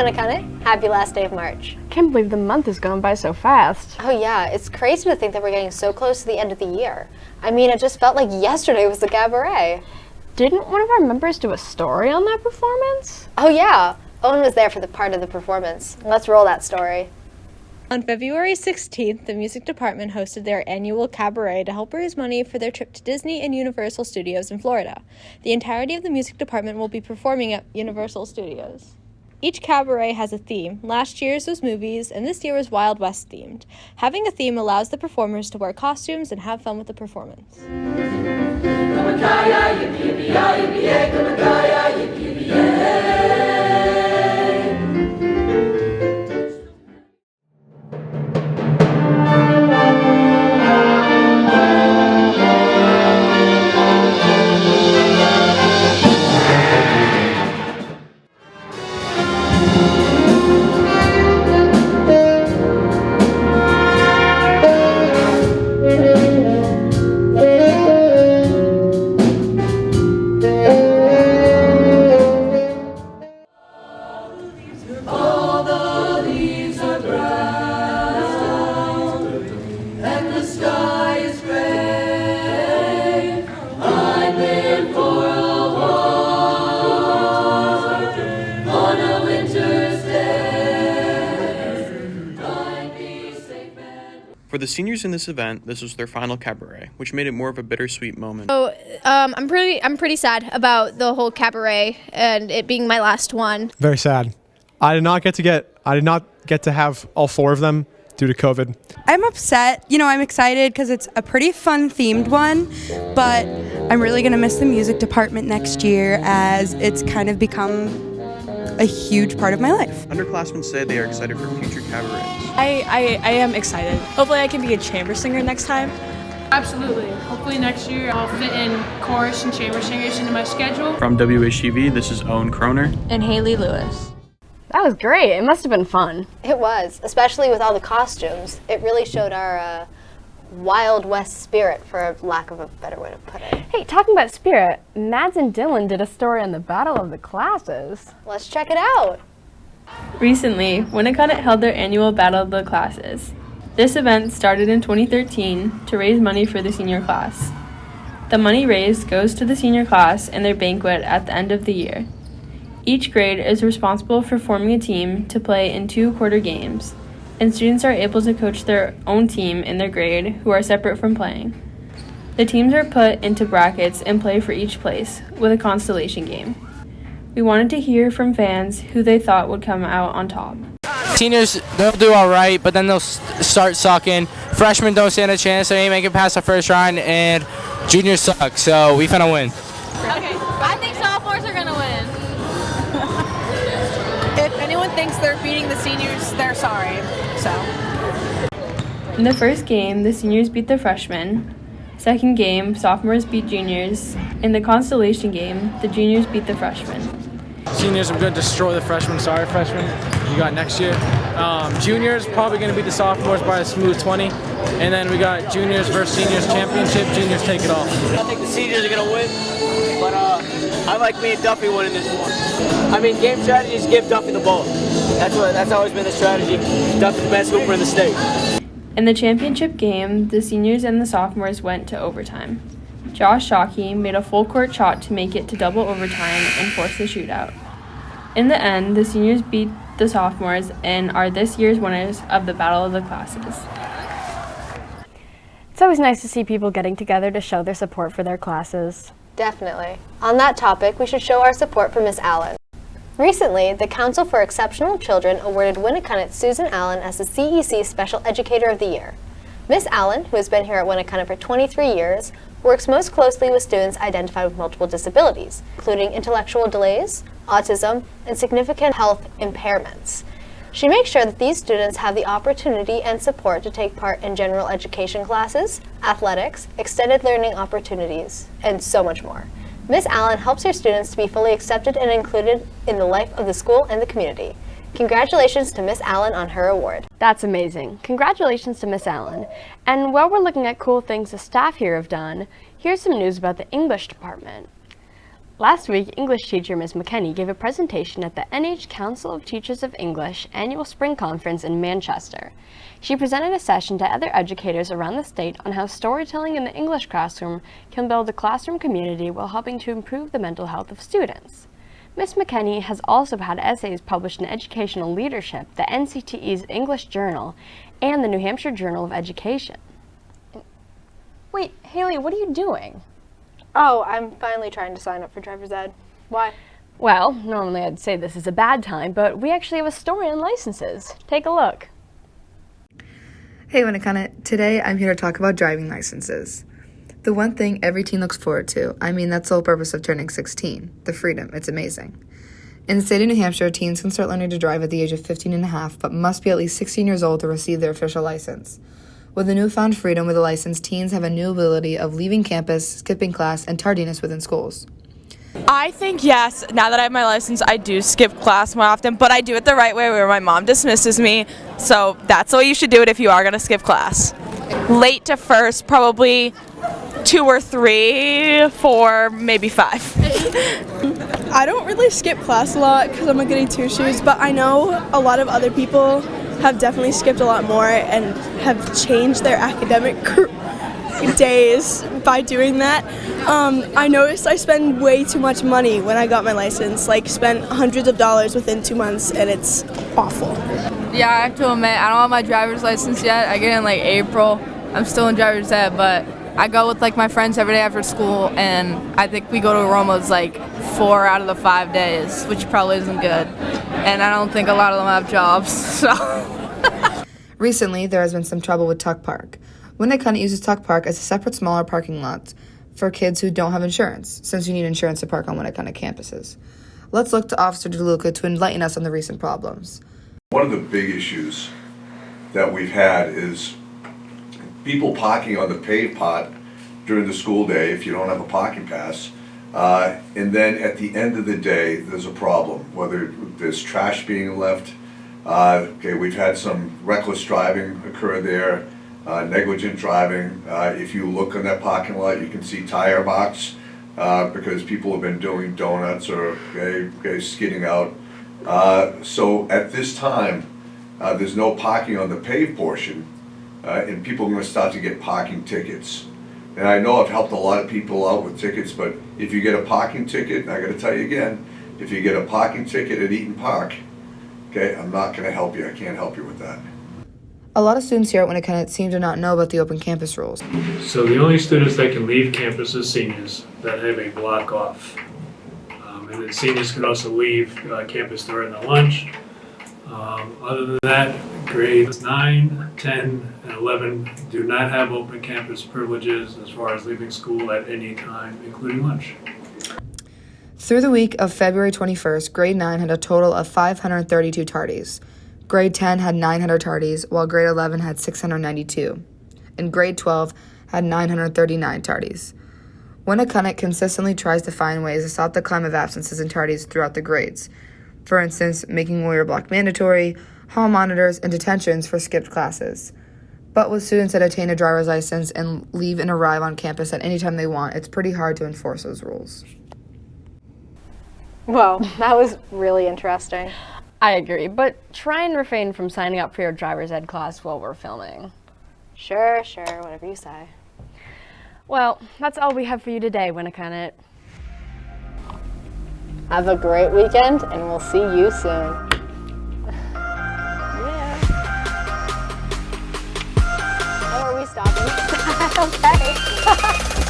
Winnicott. Happy last day of March. Can't believe the month is going by so fast. Oh yeah, it's crazy to think that we're getting so close to the end of the year. I mean, it just felt like yesterday was the cabaret. Didn't one of our members do a story on that performance? Oh yeah, Owen was there for the part of the performance. Let's roll that story. On February 16th, the music department hosted their annual cabaret to help raise money for their trip to Disney and Universal Studios in Florida. The entirety of the music department will be performing at Universal Studios. Each cabaret has a theme. Last year's was movies, and this year was Wild West themed. Having a theme allows the performers to wear costumes and have fun with the performance. For the seniors in this event, this was their final cabaret, which made it more of a bittersweet moment. So I'm pretty sad about the whole cabaret and it being my last one. Very sad. I did not get to have all four of them due to COVID. I'm upset. I'm excited because it's a pretty fun themed one, but I'm really going to miss the music department next year as it's kind of become a huge part of my life. Underclassmen say they are excited for future cabarets. I am excited. Hopefully I can be a chamber singer next time. Absolutely. Hopefully next year I'll fit in chorus and chamber singers into my schedule. From WHEV, this is Owen Kroner. And Haley Lewis. That was great. It must have been fun. It was, especially with all the costumes. It really showed our Wild West spirit, for lack of a better way to put it. Hey, talking about spirit, Mads and Dylan did a story on the Battle of the Classes. Let's check it out. Recently, Winnicott held their annual Battle of the Classes. This event started in 2013 to raise money for the senior class. The money raised goes to the senior class and their banquet at the end of the year. Each grade is responsible for forming a team to play in 2 quarter games, and students are able to coach their own team in their grade who are separate from playing. The teams are put into brackets and play for each place, with a constellation game. We wanted to hear from fans who they thought would come out on top. Seniors, they'll do all right, but then they'll start sucking. Freshmen don't stand a chance, they ain't making it past the first round, and juniors suck, so we finna win. Okay, I think sophomores are gonna win. If anyone thinks they're beating the seniors, they're sorry. So. In the first game, the seniors beat the freshmen. Second game, sophomores beat juniors. In the constellation game, the juniors beat the freshmen. Seniors are going to destroy the freshmen. Sorry, freshmen. You got next year. Juniors probably going to beat the sophomores by a smooth 20. And then we got juniors versus seniors championship. Juniors take it all. I think the seniors are going to win, but I like me and Duffy winning this one. I mean, game strategy is give Duffy the ball. That's always been the strategy. Duffy's the best hooper in the state. In the championship game, the seniors and the sophomores went to overtime. Josh Shockey made a full court shot to make it to double overtime and force the shootout. In the end, the seniors beat the sophomores and are this year's winners of the Battle of the Classes. It's always nice to see people getting together to show their support for their classes. Definitely. On that topic, we should show our support for Miss Allen. Recently, the Council for Exceptional Children awarded Winnicott Susan Allen as the CEC Special Educator of the Year. Miss Allen, who has been here at Winnicott for 23 years, works most closely with students identified with multiple disabilities, including intellectual delays, autism, and significant health impairments. She makes sure that these students have the opportunity and support to take part in general education classes, athletics, extended learning opportunities, and so much more. Miss Allen helps her students to be fully accepted and included in the life of the school and the community. Congratulations to Miss Allen on her award. That's amazing. Congratulations to Miss Allen. And while we're looking at cool things the staff here have done, here's some news about the English department. Last week, English teacher Ms. McKenney gave a presentation at the NH Council of Teachers of English annual spring conference in Manchester. She presented a session to other educators around the state on how storytelling in the English classroom can build a classroom community while helping to improve the mental health of students. Ms. McKenney has also had essays published in Educational Leadership, the NCTE's English Journal, and the New Hampshire Journal of Education. Wait, Haley, what are you doing? Oh, I'm finally trying to sign up for driver's ed. Why? Well, normally I'd say this is a bad time, but we actually have a story on licenses. Take a look. Hey Winnicott, today I'm here to talk about driving licenses. The one thing every teen looks forward to, that's the whole purpose of turning 16, the freedom. It's amazing. In the state of New Hampshire, teens can start learning to drive at the age of 15 and a half, but must be at least 16 years old to receive their official license. With the newfound freedom with a license, teens have a new ability of leaving campus, skipping class, and tardiness within schools. I think yes, now that I have my license, I do skip class more often, but I do it the right way where my mom dismisses me, so that's the way you should do it if you are going to skip class. Late to first, probably 2 or 3, 4, maybe 5. I don't really skip class a lot because I'm a goody two-shoes, but I know a lot of other people have definitely skipped a lot more and have changed their academic days by doing that. I noticed I spend way too much money when I got my license, spent hundreds of dollars within 2 months, and it's awful. Yeah, I have to admit, I don't have my driver's license yet. I get it in April. I'm still in driver's ed, but I go with my friends every day after school, and I think we go to Roma's 4 out of the 5 days, which probably isn't good. And I don't think a lot of them have jobs, so. Recently, there has been some trouble with Tuck Park. Winnicott uses Tuck Park as a separate, smaller parking lot for kids who don't have insurance, since you need insurance to park on Winnicott campuses. Let's look to Officer DeLuca to enlighten us on the recent problems. One of the big issues that we've had is people parking on the paved part during the school day if you don't have a parking pass. And then at the end of the day, there's a problem, whether there's trash being left. We've had some reckless driving occur there, negligent driving. If you look in that parking lot, you can see tire marks because people have been doing donuts or skidding out. So at this time, there's no parking on the paved portion, and people are going to start to get parking tickets. And I know I've helped a lot of people out with tickets, but if you get a parking ticket, and I got to tell you again, if you get a parking ticket at Eaton Park, I'm not going to help you. I can't help you with that. A lot of students here at Winnicott seem to not know about the open campus rules. So the only students that can leave campus is seniors that have a block off. And then seniors can also leave campus during the lunch. Other than that, grades 9, 10, and 11 do not have open campus privileges as far as leaving school at any time, including lunch. Through the week of February 21st, grade 9 had a total of 532 tardies. Grade 10 had 900 tardies, while grade 11 had 692. And grade 12 had 939 tardies. Winnicott consistently tries to find ways to stop the climb of absences and tardies throughout the grades. For instance, making warrior block mandatory, hall monitors, and detentions for skipped classes. But with students that attain a driver's license and leave and arrive on campus at any time they want, it's pretty hard to enforce those rules. Whoa, that was really interesting. I agree, but try and refrain from signing up for your driver's ed class while we're filming. Sure, whatever you say. Well, that's all we have for you today, Winnicott. Have a great weekend, and we'll see you soon. Yeah. Oh, are we stopping? Okay.